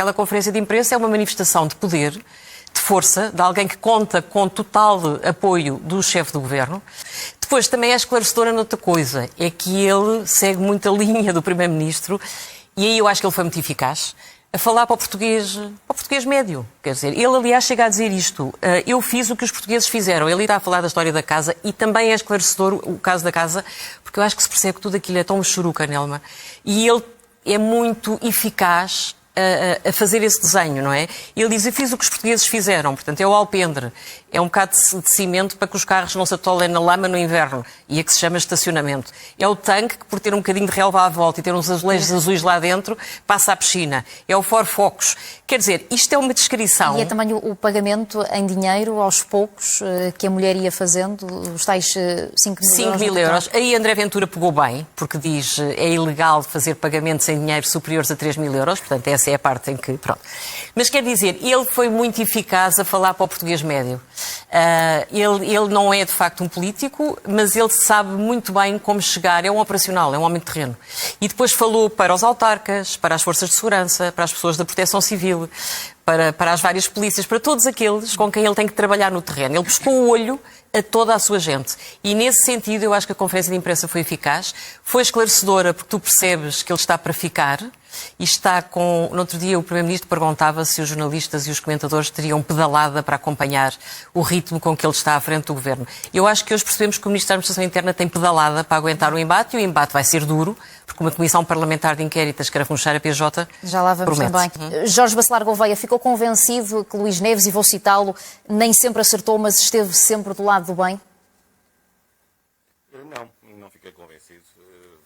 Aquela conferência de imprensa é uma manifestação de poder, de força, de alguém que conta com total apoio do chefe do governo. Depois também é esclarecedora noutra coisa, é que ele segue muito a linha do primeiro-ministro e aí eu acho que ele foi muito eficaz a falar para o português médio. Quer dizer, ele aliás chega a dizer isto, eu fiz o que os portugueses fizeram. Ele está a falar da história da casa e também é esclarecedor o caso da casa, porque eu acho que se percebe que tudo aquilo é tão churuca, Nelma, e ele é muito eficaz a fazer esse desenho, não é? Ele diz, eu fiz o que os portugueses fizeram, portanto é o alpendre, é um bocado de cimento para que os carros não se atolem na lama no inverno, e é que se chama estacionamento. É o tanque que, por ter um bocadinho de relva à volta e ter uns azulejos azuis lá dentro, passa à piscina. É o forfocos. Quer dizer, isto é uma descrição... E é também o pagamento em dinheiro, aos poucos, que a mulher ia fazendo, os tais 5 mil euros. 5 mil euros. Aí André Ventura pegou bem, porque diz é ilegal fazer pagamentos em dinheiro superiores a 3 mil euros, portanto essa é a parte em que... Pronto. Mas quer dizer, ele foi muito eficaz a falar para o português médio. Ele não é de facto um político, mas ele sabe muito bem como chegar, é um operacional, é um homem de terreno. E depois falou para os autarcas, para as forças de segurança, para as pessoas da proteção civil, para as várias polícias, para todos aqueles com quem ele tem que trabalhar no terreno. Ele buscou o olho a toda a sua gente. E nesse sentido eu acho que a conferência de imprensa foi eficaz, foi esclarecedora porque tu percebes que ele está para ficar e está com... No outro dia o Primeiro-Ministro perguntava se os jornalistas e os comentadores teriam pedalada para acompanhar o ritmo com que ele está à frente do Governo. Eu acho que hoje percebemos que o Ministro da Administração Interna tem pedalada para aguentar o embate e o embate vai ser duro, porque uma comissão parlamentar de inquérito a escarafunchar a PJ já lá vamos promete. Também. Jorge Bacelar Gouveia ficou convencido que Luís Neves, e vou citá-lo, nem sempre acertou, mas esteve sempre do lado do bem? Não fiquei convencido.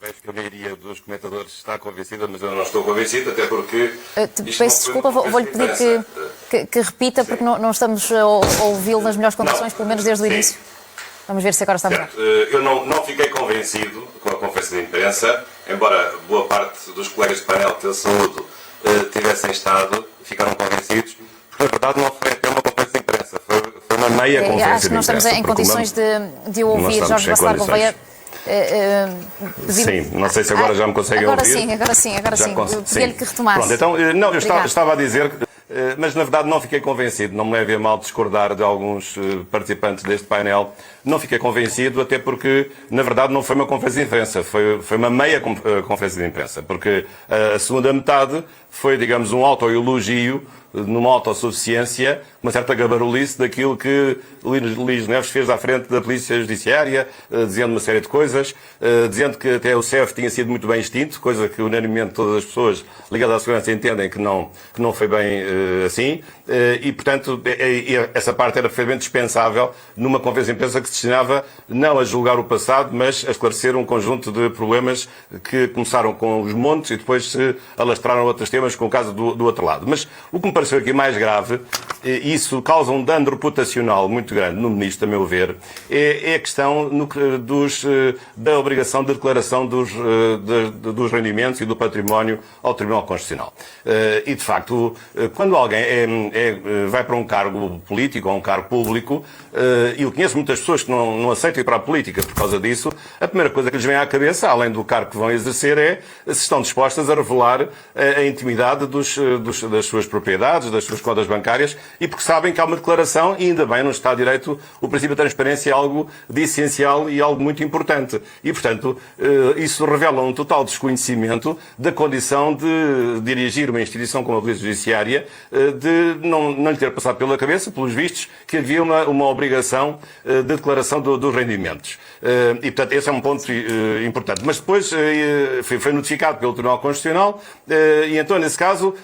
Vejo que a maioria dos comentadores está convencida, mas eu não estou convencido, até porque... Peço desculpa, vou-lhe pedir que repita, porque não estamos a ouvi-lo nas melhores condições, pelo menos desde o início. Vamos ver se agora está melhor. Eu não fiquei convencido com a conferência de imprensa, embora boa parte dos colegas de painel que eu saúdo tivessem estado, ficaram convencidos, porque na verdade não foi até uma conferência de imprensa, foi uma meia conferência de imprensa. Acho que não estamos em condições de ouvir Jorge Bacelar Gouveia. Sim, não sei se agora já me conseguem ouvir. Agora sim. Pedi-lhe que retomasse. Pronto, então, eu estava a dizer, mas na verdade não fiquei convencido, não me leve a mal discordar de alguns participantes deste painel. Não fiquei convencido, até porque, na verdade, não foi uma conferência de imprensa, foi uma meia conferência de imprensa, porque a segunda metade foi, digamos, um autoelogio, numa autossuficiência, uma certa gabarulice daquilo que Luís Neves fez à frente da Polícia Judiciária, dizendo uma série de coisas, dizendo que até o CEF tinha sido muito bem extinto, coisa que unanimemente todas as pessoas ligadas à segurança entendem que não foi bem assim, e, portanto, essa parte era perfeitamente dispensável numa conferência de imprensa que se destinava não a julgar o passado, mas a esclarecer um conjunto de problemas que começaram com os montes e depois se alastraram a outros temas, com o caso do outro lado. Mas o que me pareceu aqui mais grave, e isso causa um dano reputacional muito grande no Ministro, a meu ver, é a questão da obrigação de declaração dos rendimentos e do património ao Tribunal Constitucional. E, de facto, quando alguém vai para um cargo político ou um cargo público, e eu conheço muitas pessoas que não aceitam ir para a política por causa disso, a primeira coisa que lhes vem à cabeça, além do cargo que vão exercer, é se estão dispostas a revelar a intimidade das suas propriedades, das suas contas bancárias, e porque sabem que há uma declaração, e ainda bem, no Estado de Direito, o princípio da transparência é algo de essencial e algo muito importante. E, portanto, isso revela um total desconhecimento da condição de dirigir uma instituição como a Polícia Judiciária, de não lhe ter passado pela cabeça, pelos vistos, que havia uma obrigação de declaração dos rendimentos. E, portanto, esse é um ponto importante. Mas depois foi notificado pelo Tribunal Constitucional e, então, nesse caso,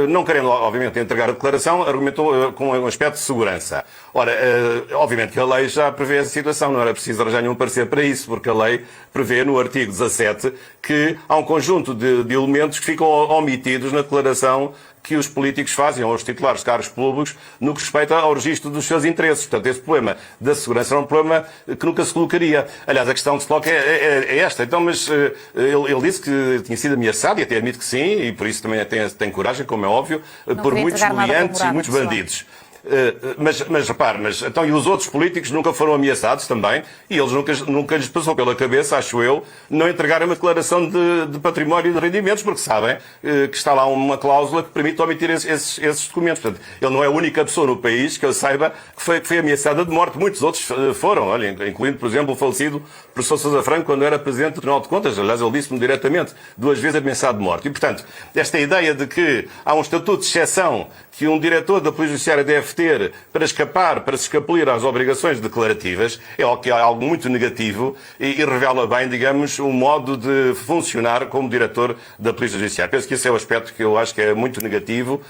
não querendo, obviamente, entregar a declaração, argumentou com um aspecto de segurança. Ora, obviamente que a lei já prevê essa situação, não era preciso arranjar nenhum parecer para isso, porque a lei prevê no artigo 17 que há um conjunto de elementos que ficam omitidos na declaração que os políticos fazem, ou os titulares de cargos públicos, no que respeita ao registro dos seus interesses. Portanto, esse problema da segurança era um problema que nunca se colocaria. Aliás, a questão que se coloca é esta. Então, mas ele disse que tinha sido ameaçado, e até admite que sim, e por isso também tem coragem, como é óbvio, por muitos meliantes e muitos bandidos. Mas repare, então e os outros políticos nunca foram ameaçados também, e eles nunca lhes passou pela cabeça, acho eu, não entregarem uma declaração de património e de rendimentos, porque sabem que está lá uma cláusula que permite omitir esses documentos. Portanto, ele não é a única pessoa no país que eu saiba que foi ameaçada de morte. Muitos outros foram, olha, incluindo, por exemplo, o falecido professor Sousa Franco, quando era presidente do Tribunal de Contas. Aliás, ele disse-me diretamente 2 vezes ameaçado de morte. E, portanto, esta ideia de que há um estatuto de exceção que um diretor da Polícia Judiciária deve ter para se escapulir às obrigações declarativas é algo muito negativo e revela bem, digamos, um modo de funcionar como diretor da Polícia Judiciária. Penso que esse é o aspecto que eu acho que é muito negativo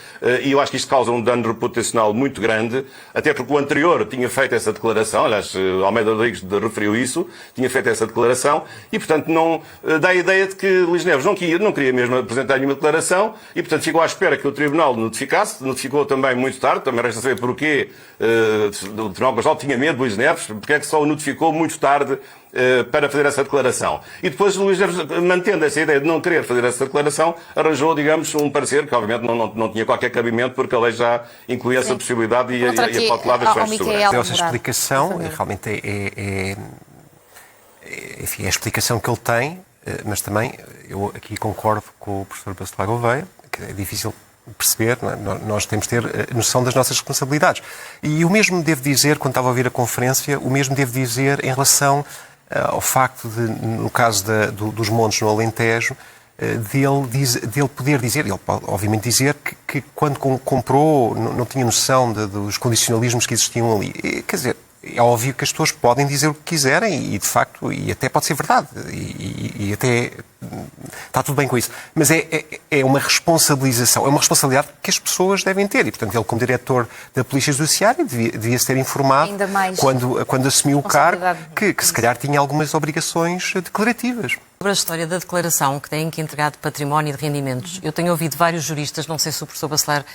e eu acho que isto causa um dano reputacional muito grande, até porque o anterior tinha feito essa declaração, aliás, Almeida Rodrigues referiu isso, tinha feito essa declaração e, portanto, não dá a ideia de que Luís Neves não queria mesmo apresentar nenhuma declaração e, portanto, ficou à espera que o Tribunal notificasse, ficou também muito tarde, também resta saber porquê o Tribunal Constitucional tinha medo de Luís Neves, porque é que só o notificou muito tarde para fazer essa declaração. E depois Luís Neves, mantendo essa ideia de não querer fazer essa declaração, arranjou, digamos, um parecer que obviamente não tinha qualquer cabimento, porque a lei já incluía essa possibilidade e a cautelar das questões de segurança. Essa explicação realmente enfim, é a explicação que ele tem, mas também eu aqui concordo com o professor Bacelar Gouveia, que é difícil perceber, não é? Nós temos de ter noção das nossas responsabilidades. E o mesmo devo dizer, quando estava a ouvir a conferência, o mesmo devo dizer em relação ao facto de, no caso dos montes no Alentejo, dele poder dizer, ele pode obviamente dizer que quando comprou não tinha noção dos condicionalismos que existiam ali. Quer dizer, é óbvio que as pessoas podem dizer o que quiserem e, de facto, e até pode ser verdade. E até está tudo bem com isso. Mas é uma responsabilização, é uma responsabilidade que as pessoas devem ter. E, portanto, ele, como diretor da Polícia Judiciária, devia-se ter informado, quando assumiu o cargo, que se calhar tinha algumas obrigações declarativas. Sobre a história da declaração que têm que entregar de património e de rendimentos, eu tenho ouvido vários juristas, não sei se o professor Bacelar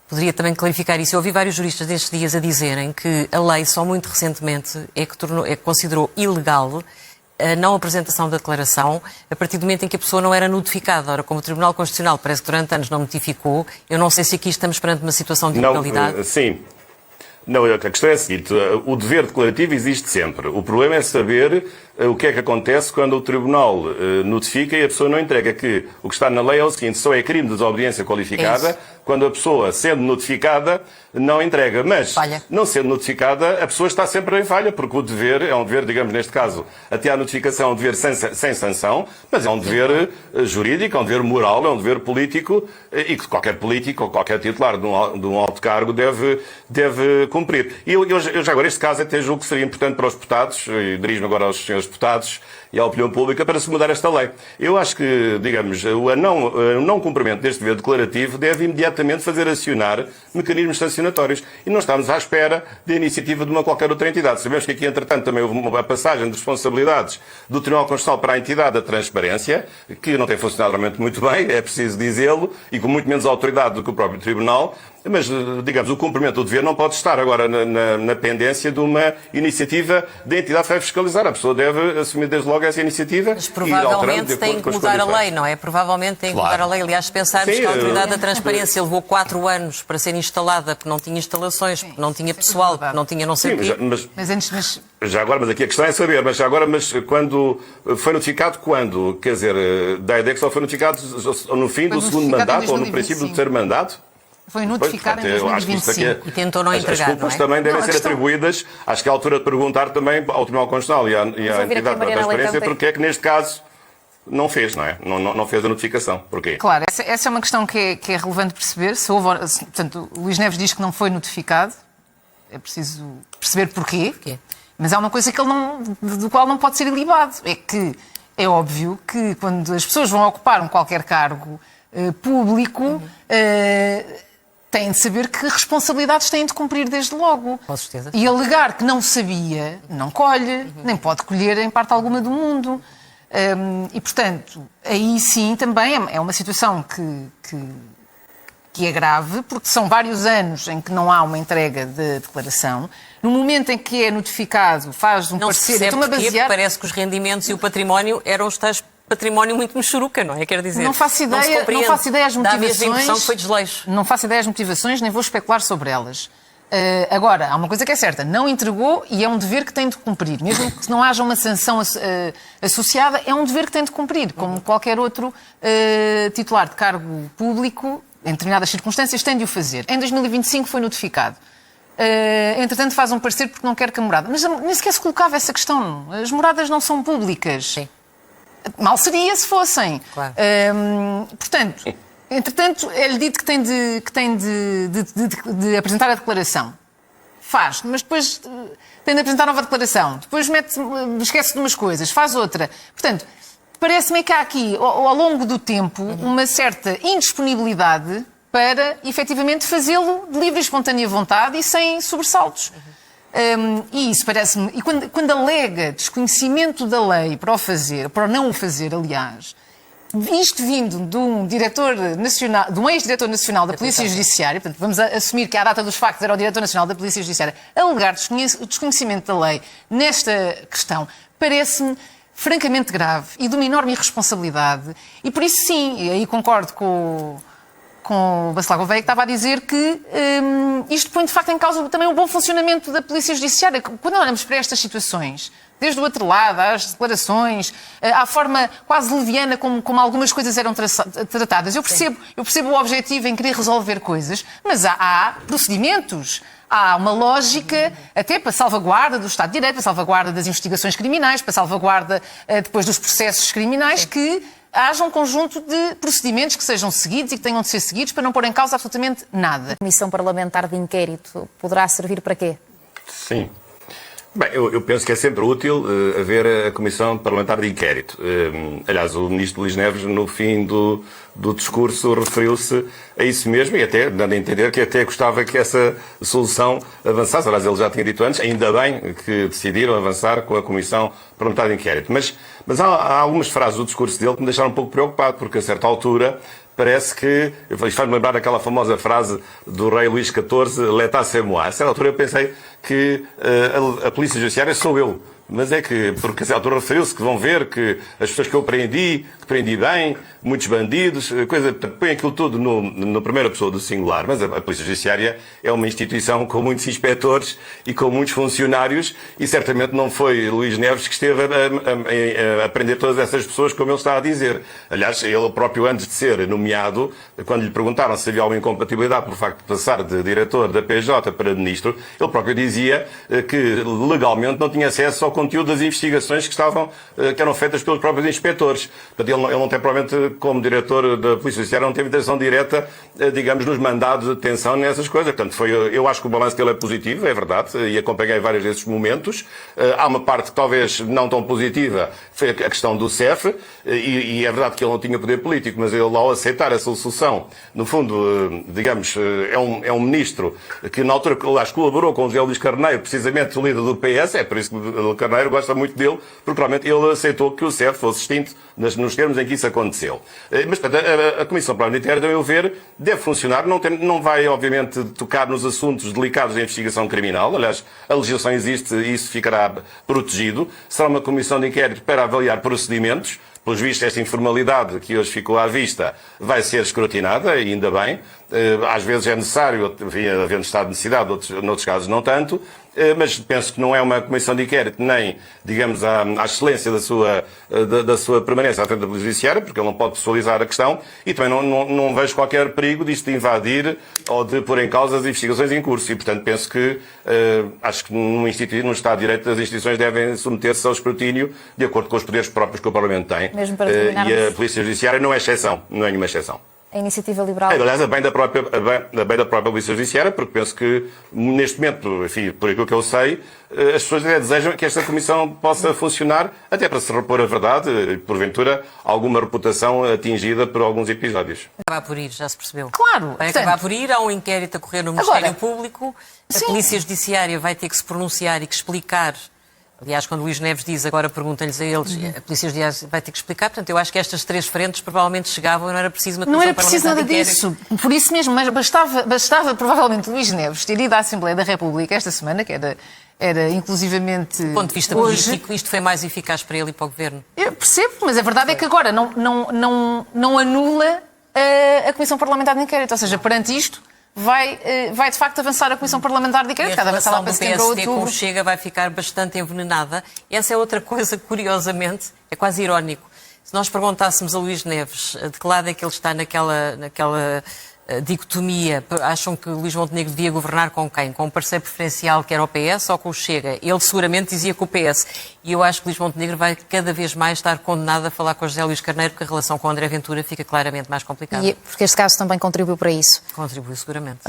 poderia também clarificar isso. Eu ouvi vários juristas destes dias a dizerem que a lei só muito recentemente é que considerou ilegal a não apresentação da declaração a partir do momento em que a pessoa não era notificada. Ora, como o Tribunal Constitucional parece que durante anos não notificou, eu não sei se aqui estamos perante uma situação de ilegalidade. Sim. Não, a questão é a seguinte, o dever declarativo existe sempre. O problema é saber o que é que acontece quando o Tribunal notifica e a pessoa não entrega, que o que está na lei é o seguinte, só é crime de desobediência qualificada quando a pessoa, sendo notificada, não entrega. Mas, não sendo notificada, a pessoa está sempre em falha, porque o dever é um dever, digamos, neste caso, até à notificação é um dever sem sanção, mas é um dever jurídico, é um dever moral, é um dever político e que qualquer político ou qualquer titular de um alto cargo deve cumprir. E eu já agora, este caso até julgo que seria importante para os deputados, e dirijo-me agora aos senhores deputados e à opinião pública, para se mudar esta lei. Eu acho que, digamos, o não cumprimento deste dever declarativo deve imediatamente fazer acionar mecanismos sancionatórios. E não estamos à espera da iniciativa de uma qualquer outra entidade. Sabemos que aqui, entretanto, também houve uma passagem de responsabilidades do Tribunal Constitucional para a entidade da transparência, que não tem funcionado realmente muito bem, é preciso dizê-lo, e com muito menos autoridade do que o próprio Tribunal. Mas, digamos, o cumprimento do dever não pode estar agora na pendência de uma iniciativa da entidade que vai fiscalizar. A pessoa deve assumir desde logo essa iniciativa. Mas provavelmente tem que mudar a lei, não é? Provavelmente tem que mudar a lei. Aliás, se pensarmos que a Autoridade da Transparência levou 4 anos para ser instalada, porque não tinha instalações, porque não tinha pessoal, porque não tinha não sei o quê. Mas já agora, mas aqui a questão é saber, mas quando foi notificado quando? Quer dizer, dá a ideia que só foi notificado no fim do segundo mandato ou no princípio do terceiro mandato? Foi notificado em 2025. E tentou não entregar, as culpas também devem ser atribuídas, acho que é a altura de perguntar também ao Tribunal Constitucional e à entidade da transparência porque é que neste caso não fez, não é? Não fez a notificação. Porquê? Claro, essa é uma questão que é relevante perceber. Portanto, o Luís Neves diz que não foi notificado, é preciso perceber porquê. Mas há uma coisa do qual não pode ser ilibado, é que é óbvio que quando as pessoas vão ocupar qualquer cargo público, têm de saber que responsabilidades têm de cumprir desde logo. Com certeza. E alegar que não sabia, não colhe, nem pode colher em parte alguma do mundo. E, portanto, aí sim também é uma situação que é grave, porque são vários anos em que não há uma entrega de declaração. No momento em que é notificado, faz um parecer... Não se percebe parece que os rendimentos e o património eram os tais património muito mexeruca, não é? Quer dizer, não faço ideia as motivações. Dá a mesma impressão que foi desleixo. Não faço ideia as motivações, nem vou especular sobre elas. Agora, há uma coisa que é certa, não entregou e é um dever que tem de cumprir. Mesmo que não haja uma sanção associada, é um dever que tem de cumprir, como qualquer outro titular de cargo público, em determinadas circunstâncias, tem de o fazer. Em 2025 foi notificado. Entretanto, faz um parecer porque não quer que a morada... Mas nem sequer se colocava essa questão. As moradas não são públicas. Sim. Mal seria se fossem. Claro. Portanto... Entretanto, é-lhe dito que tem de apresentar a declaração. Faz, mas depois tem de apresentar nova declaração. Depois esquece de umas coisas, faz outra. Portanto, parece-me que há aqui, ao longo do tempo, uma certa indisponibilidade para, efetivamente, fazê-lo de livre e espontânea vontade e sem sobressaltos. E isso parece-me... E quando alega desconhecimento da lei para o fazer, para não o fazer, aliás... Isto vindo de um diretor nacional, de um ex-diretor nacional da Polícia Judiciária, portanto, vamos assumir que à data dos factos era o diretor nacional da Polícia Judiciária, alegar desconhecimento da lei nesta questão, parece-me francamente grave e de uma enorme irresponsabilidade. E por isso sim, e aí concordo com o Bacelar Gouveia, que estava a dizer que isto põe de facto em causa também o bom funcionamento da Polícia Judiciária. Quando olhamos para estas situações, desde o outro lado, às declarações, à forma quase leviana como algumas coisas eram tratadas. Eu percebo o objetivo em querer resolver coisas, mas há procedimentos, há uma lógica até para salvaguarda do Estado de Direito, para salvaguarda das investigações criminais, para salvaguarda depois dos processos criminais, que haja um conjunto de procedimentos que sejam seguidos e que tenham de ser seguidos para não pôr em causa absolutamente nada. A Comissão Parlamentar de Inquérito poderá servir para quê? Sim. Bem, eu penso que é sempre útil haver a Comissão Parlamentar de Inquérito. Aliás, o Ministro Luís Neves, no fim do discurso, referiu-se a isso mesmo e até dando a entender que até gostava que essa solução avançasse. Aliás, ele já tinha dito antes, ainda bem que decidiram avançar com a Comissão Parlamentar de Inquérito. Mas há algumas frases do discurso dele que me deixaram um pouco preocupado, porque a certa altura... Parece que, isto faz-me lembrar aquela famosa frase do rei Luís XIV, l'état c'est moi. A certa altura eu pensei que a Polícia Judiciária sou eu. Mas é que, porque a certa altura referiu-se que vão ver que as pessoas que eu prendi bem, muitos bandidos, põe aquilo tudo na primeira pessoa do singular. Mas a Polícia Judiciária é uma instituição com muitos inspectores e com muitos funcionários e certamente não foi Luís Neves que esteve a prender todas essas pessoas, como ele está a dizer. Aliás, ele próprio, antes de ser nomeado, quando lhe perguntaram se havia alguma incompatibilidade por facto de passar de diretor da PJ para ministro, ele próprio dizia que legalmente não tinha acesso ao conteúdo das investigações que eram feitas pelos próprios inspectores. Portanto, ele não tem, provavelmente, como diretor da Polícia Judiciária, não teve intenção direta, digamos, nos mandados de detenção nessas coisas. Portanto, eu acho que o balanço dele é positivo, é verdade, e acompanhei vários desses momentos. Há uma parte que talvez não tão positiva, foi a questão do CEF, e é verdade que ele não tinha poder político, mas ele, ao aceitar essa solução, no fundo, digamos, é um ministro que, na altura, aliás, colaborou com o José Luís Carneiro, precisamente o líder do PS, é por isso que o Carneiro gosta muito dele, porque realmente ele aceitou que o CEF fosse extinto nos termos em que isso aconteceu. Mas, portanto, a Comissão Parlamentar, a meu ver, deve funcionar, não vai, obviamente, tocar nos assuntos delicados da investigação criminal, aliás, a legislação existe e isso ficará protegido. Será uma comissão de inquérito para avaliar procedimentos. Pelos vistos, esta informalidade que hoje ficou à vista vai ser escrutinada, e ainda bem. Às vezes é necessário, havendo estado de necessidade, noutros casos não tanto, mas penso que não é uma comissão de inquérito, nem, digamos, à excelência da sua permanência à frente da Polícia Judiciária, porque ele não pode pessoalizar a questão, e também não vejo qualquer perigo disto de invadir ou de pôr em causa as investigações em curso. E, portanto, penso que, acho que no Estado de Direito as instituições devem submeter-se ao escrutínio de acordo com os poderes próprios que o Parlamento tem. Mesmo para terminarmos... E a Polícia Judiciária não é exceção, não é nenhuma exceção. A Iniciativa Liberal... Aliás, a bem da própria Polícia Judiciária, porque penso que, neste momento, enfim, por aquilo que eu sei, as pessoas desejam que esta Comissão possa funcionar, até para se repor a verdade e, porventura, alguma reputação atingida por alguns episódios. Vai acabar por ir, já se percebeu. Claro. Vai acabar por ir, há um inquérito a correr no Ministério Público, a Polícia Judiciária vai ter que se pronunciar e que explicar. Aliás, quando o Luís Neves diz, agora pergunta-lhes a eles, a Polícia Judiciária vai ter que explicar. Portanto, eu acho que estas três frentes provavelmente chegavam e não era preciso uma comissão parlamentar de inquérito. Não era preciso nada disso. Por isso mesmo, mas bastava provavelmente Luís Neves ter ido à Assembleia da República esta semana, que era inclusivamente do ponto de vista político, isto foi mais eficaz para ele e para o Governo. Eu percebo, mas a verdade é que agora não anula a Comissão Parlamentar de Inquérito. Ou seja, perante isto, vai de facto avançar a Comissão Parlamentar de Inquérito, E a cada vez lá relação para do setembro ou PSD com o outubro. Chega vai ficar bastante envenenada. Essa é outra coisa que, curiosamente, é quase irónico. Se nós perguntássemos a Luís Neves de que lado é que ele está naquela dicotomia, acham que Luís Montenegro devia governar com quem? Com um parceiro preferencial que era o PS ou com o Chega? Ele seguramente dizia com o PS. E eu acho que Luís Montenegro vai cada vez mais estar condenado a falar com José Luís Carneiro, porque a relação com o André Ventura fica claramente mais complicada. E porque este caso também contribuiu para isso. Contribui seguramente.